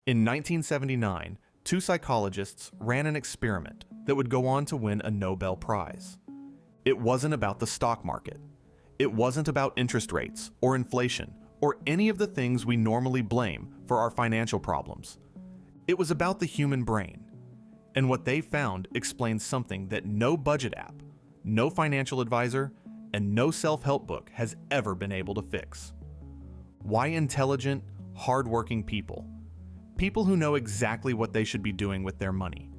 In 1979, two psychologists ran an experiment that would go on to win a Nobel Prize. It wasn't about the stock market. It wasn't about interest rates or inflation or any of the things we normally blame for our financial problems. It was about the human brain. And what they found explains something that no budget app, no financial advisor, and no self-help book has ever been able to fix. Why intelligent, hardworking people who know exactly what they should be doing with their money,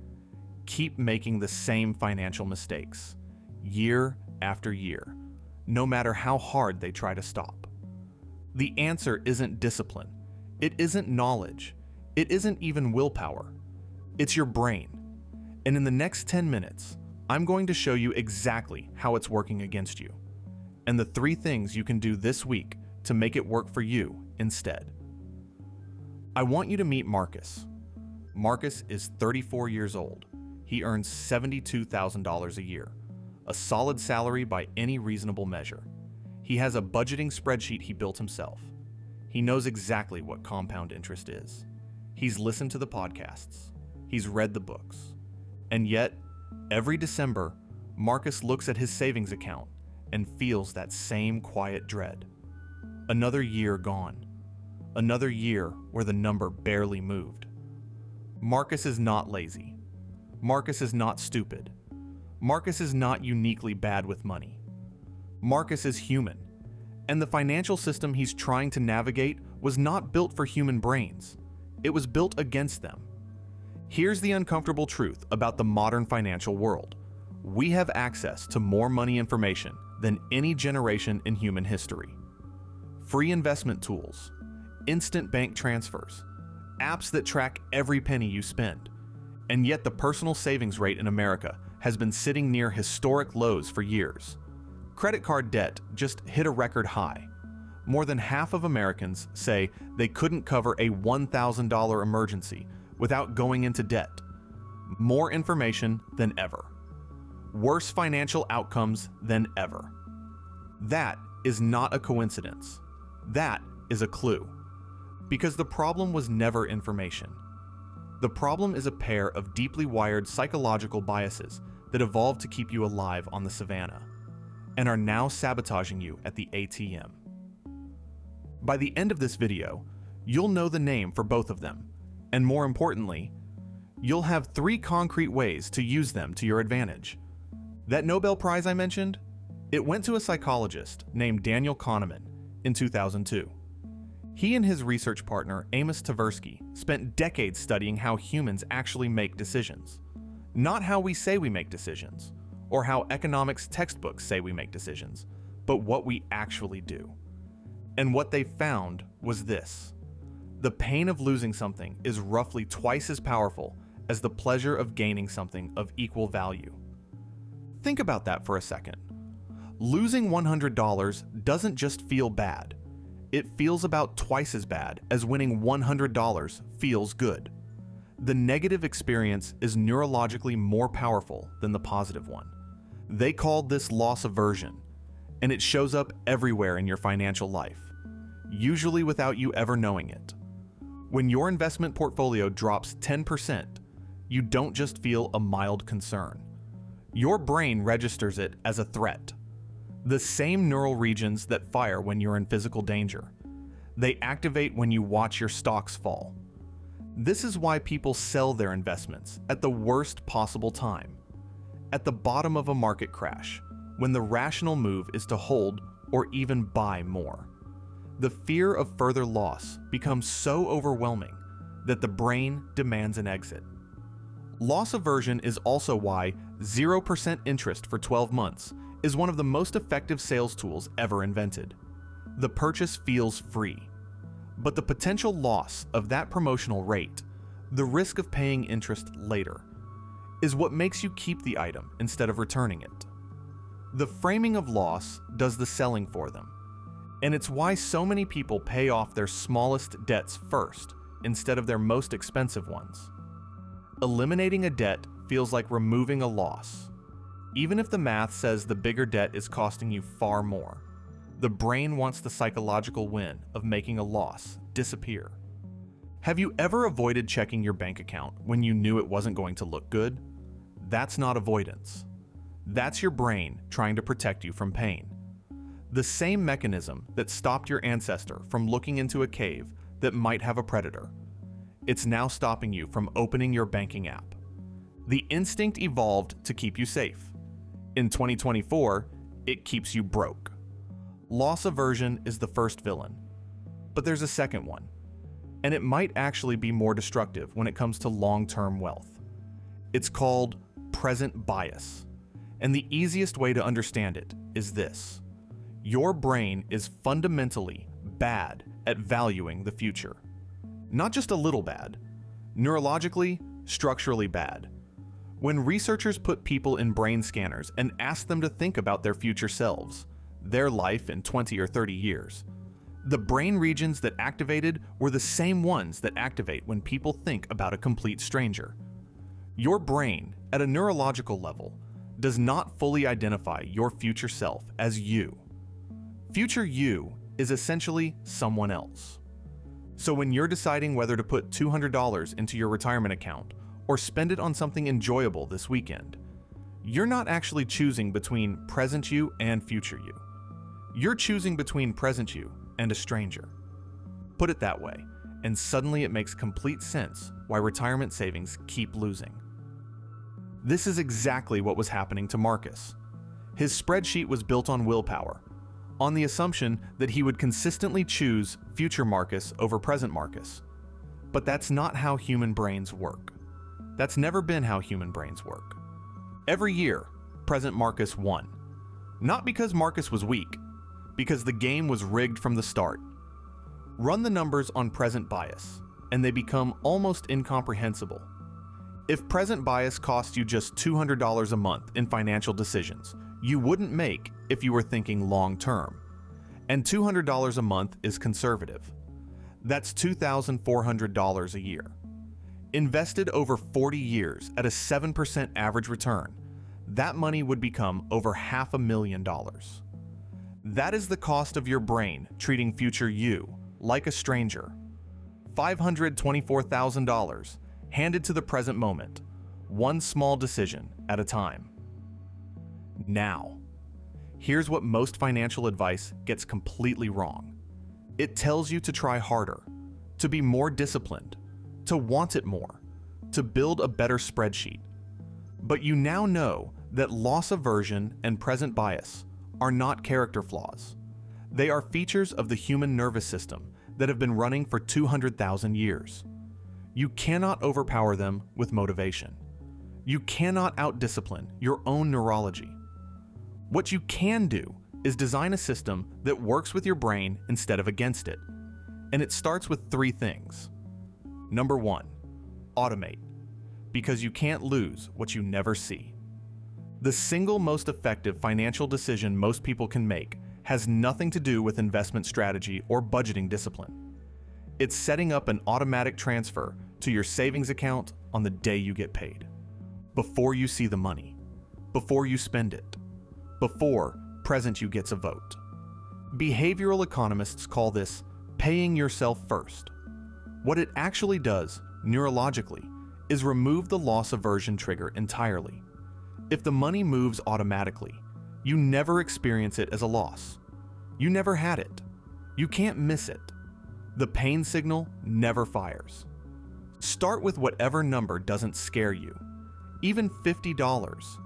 keep making the same financial mistakes, year after year, no matter how hard they try to stop. The answer isn't discipline. It isn't knowledge. It isn't even willpower. It's your brain. And in the next 10 minutes, I'm going to show you exactly how it's working against you, and the 3 things you can do this week to make it work for you instead. I want you to meet Marcus. Marcus is 34 years old. He earns $72,000 a year, a solid salary by any reasonable measure. He has a budgeting spreadsheet he built himself. He knows exactly what compound interest is. He's listened to the podcasts. He's read the books. And yet, every December, Marcus looks at his savings account and feels that same quiet dread. Another year gone. Another year where the number barely moved. Marcus is not lazy. Marcus is not stupid. Marcus is not uniquely bad with money. Marcus is human, and the financial system he's trying to navigate was not built for human brains. It was built against them. Here's the uncomfortable truth about the modern financial world. We have access to more money information than any generation in human history. Free investment tools, instant bank transfers, apps that track every penny you spend. And yet the personal savings rate in America has been sitting near historic lows for years. Credit card debt just hit a record high. More than half of Americans say they couldn't cover a $1,000 emergency without going into debt. More information than ever. Worse financial outcomes than ever. That is not a coincidence. That is a clue. Because the problem was never information. The problem is a pair of deeply wired psychological biases that evolved to keep you alive on the savannah, and are now sabotaging you at the ATM. By the end of this video, you'll know the name for both of them, and more importantly, you'll have 3 concrete ways to use them to your advantage. That Nobel Prize I mentioned, it went to a psychologist named Daniel Kahneman in 2002. He and his research partner, Amos Tversky, spent decades studying how humans actually make decisions. Not how we say we make decisions, or how economics textbooks say we make decisions, but what we actually do. And what they found was this: the pain of losing something is roughly twice as powerful as the pleasure of gaining something of equal value. Think about that for a second. Losing $100 doesn't just feel bad. It feels about twice as bad as winning $100 feels good. The negative experience is neurologically more powerful than the positive one. They called this loss aversion, and it shows up everywhere in your financial life, usually without you ever knowing it. When your investment portfolio drops 10%, you don't just feel a mild concern. Your brain registers it as a threat. The same neural regions that fire when you're in physical danger. They activate when you watch your stocks fall. This is why people sell their investments at the worst possible time, at the bottom of a market crash, when the rational move is to hold or even buy more. The fear of further loss becomes so overwhelming that the brain demands an exit. Loss aversion is also why 0% interest for 12 months is one of the most effective sales tools ever invented. The purchase feels free, but the potential loss of that promotional rate, the risk of paying interest later, is what makes you keep the item instead of returning it. The framing of loss does the selling for them, and it's why so many people pay off their smallest debts first instead of their most expensive ones. Eliminating a debt feels like removing a loss. Even if the math says the bigger debt is costing you far more, the brain wants the psychological win of making a loss disappear. Have you ever avoided checking your bank account when you knew it wasn't going to look good? That's not avoidance. That's your brain trying to protect you from pain. The same mechanism that stopped your ancestor from looking into a cave that might have a predator. It's now stopping you from opening your banking app. The instinct evolved to keep you safe. In 2024, it keeps you broke. Loss aversion is the first villain, but there's a second one, and it might actually be more destructive when it comes to long-term wealth. It's called present bias, and the easiest way to understand it is this. Your brain is fundamentally bad at valuing the future. Not just a little bad, neurologically, structurally bad. When researchers put people in brain scanners and asked them to think about their future selves, their life in 20 or 30 years, the brain regions that activated were the same ones that activate when people think about a complete stranger. Your brain, at a neurological level, does not fully identify your future self as you. Future you is essentially someone else. So when you're deciding whether to put $200 into your retirement account or spend it on something enjoyable this weekend, you're not actually choosing between present you and future you. You're choosing between present you and a stranger. Put it that way, and suddenly it makes complete sense why retirement savings keep losing. This is exactly what was happening to Marcus. His spreadsheet was built on willpower, on the assumption that he would consistently choose future Marcus over present Marcus. But that's not how human brains work. That's never been how human brains work. Every year, present Marcus won. Not because Marcus was weak, because the game was rigged from the start. Run the numbers on present bias, and they become almost incomprehensible. If present bias cost you just $200 a month in financial decisions, you wouldn't make if you were thinking long term. And $200 a month is conservative. That's $2,400 a year. Invested over 40 years at a 7% average return, that money would become over $500,000. That is the cost of your brain treating future you like a stranger. $524,000 handed to the present moment, one small decision at a time. Now, here's what most financial advice gets completely wrong. It tells you to try harder, to be more disciplined, to want it more, to build a better spreadsheet. But you now know that loss aversion and present bias are not character flaws. They are features of the human nervous system that have been running for 200,000 years. You cannot overpower them with motivation. You cannot outdiscipline your own neurology. What you can do is design a system that works with your brain instead of against it. And it starts with 3 things. Number 1, automate, because you can't lose what you never see. The single most effective financial decision most people can make has nothing to do with investment strategy or budgeting discipline. It's setting up an automatic transfer to your savings account on the day you get paid. Before you see the money, before you spend it, before present you gets a vote. Behavioral economists call this paying yourself first. What it actually does, neurologically, is remove the loss aversion trigger entirely. If the money moves automatically, you never experience it as a loss. You never had it. You can't miss it. The pain signal never fires. Start with whatever number doesn't scare you. Even $50.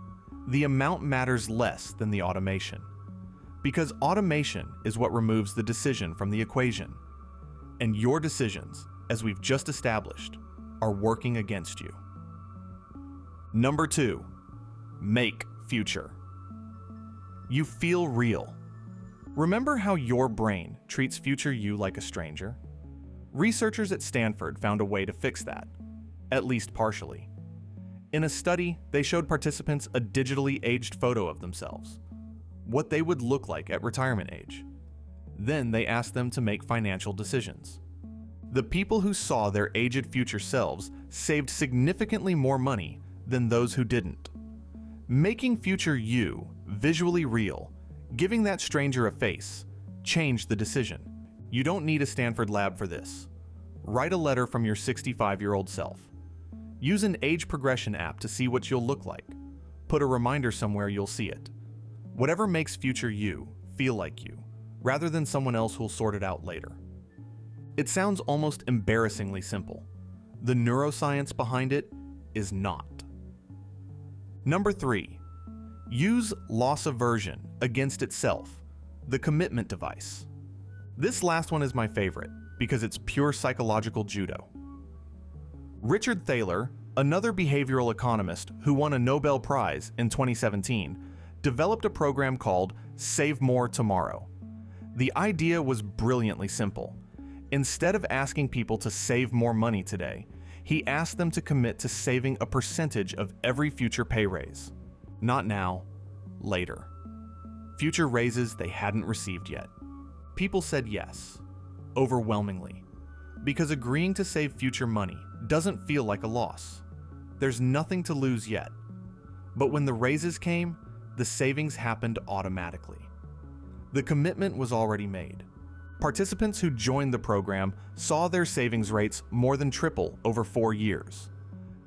The amount matters less than the automation. Because automation is what removes the decision from the equation. And your decisions, as we've just established, are working against you. Number 2, make future. You feel real. Remember how your brain treats future you like a stranger? Researchers at Stanford found a way to fix that, at least partially. In a study, they showed participants a digitally aged photo of themselves, what they would look like at retirement age. Then they asked them to make financial decisions. The people who saw their aged future selves saved significantly more money than those who didn't. Making future you visually real, giving that stranger a face, changed the decision. You don't need a Stanford lab for this. Write a letter from your 65-year-old self. Use an age progression app to see what you'll look like. Put a reminder somewhere you'll see it. Whatever makes future you feel like you, rather than someone else who'll sort it out later. It sounds almost embarrassingly simple. The neuroscience behind it is not. Number 3. Use loss aversion against itself, the commitment device. This last one is my favorite because it's pure psychological judo. Richard Thaler, another behavioral economist who won a Nobel Prize in 2017, developed a program called Save More Tomorrow. The idea was brilliantly simple. Instead of asking people to save more money today, he asked them to commit to saving a percentage of every future pay raise. Not now, later. Future raises they hadn't received yet. People said yes, overwhelmingly, because agreeing to save future money doesn't feel like a loss. There's nothing to lose yet. But when the raises came, the savings happened automatically. The commitment was already made. Participants who joined the program saw their savings rates more than triple over 4 years.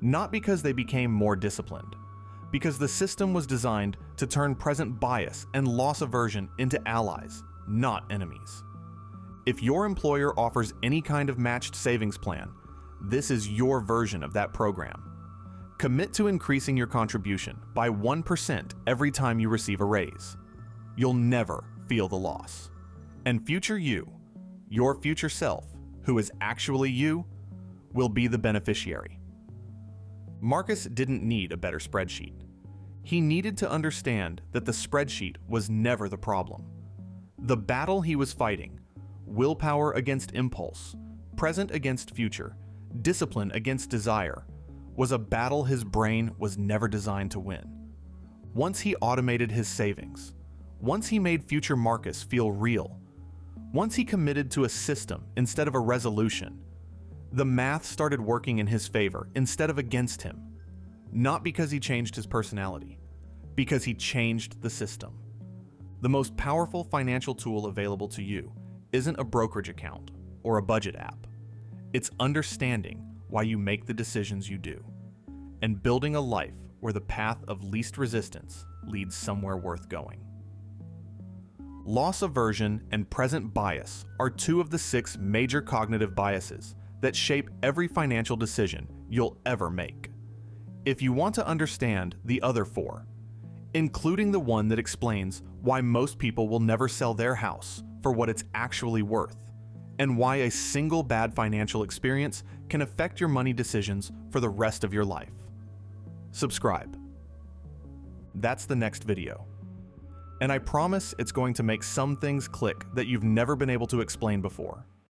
Not because they became more disciplined, because the system was designed to turn present bias and loss aversion into allies, not enemies. If your employer offers any kind of matched savings plan, this is your version of that program. Commit to increasing your contribution by 1% every time you receive a raise. You'll never feel the loss. And future you, your future self, who is actually you, will be the beneficiary. Marcus didn't need a better spreadsheet. He needed to understand that the spreadsheet was never the problem. The battle he was fighting, willpower against impulse, present against future, discipline against desire, was a battle his brain was never designed to win. Once he automated his savings, once he made future Marcus feel real, once he committed to a system instead of a resolution, the math started working in his favor instead of against him. Not because he changed his personality, because he changed the system. The most powerful financial tool available to you isn't a brokerage account or a budget app. It's understanding why you make the decisions you do, and building a life where the path of least resistance leads somewhere worth going. Loss aversion and present bias are 2 of the 6 major cognitive biases that shape every financial decision you'll ever make. If you want to understand the other 4, including the one that explains why most people will never sell their house for what it's actually worth, and why a single bad financial experience can affect your money decisions for the rest of your life, subscribe. That's the next video. And I promise it's going to make some things click that you've never been able to explain before.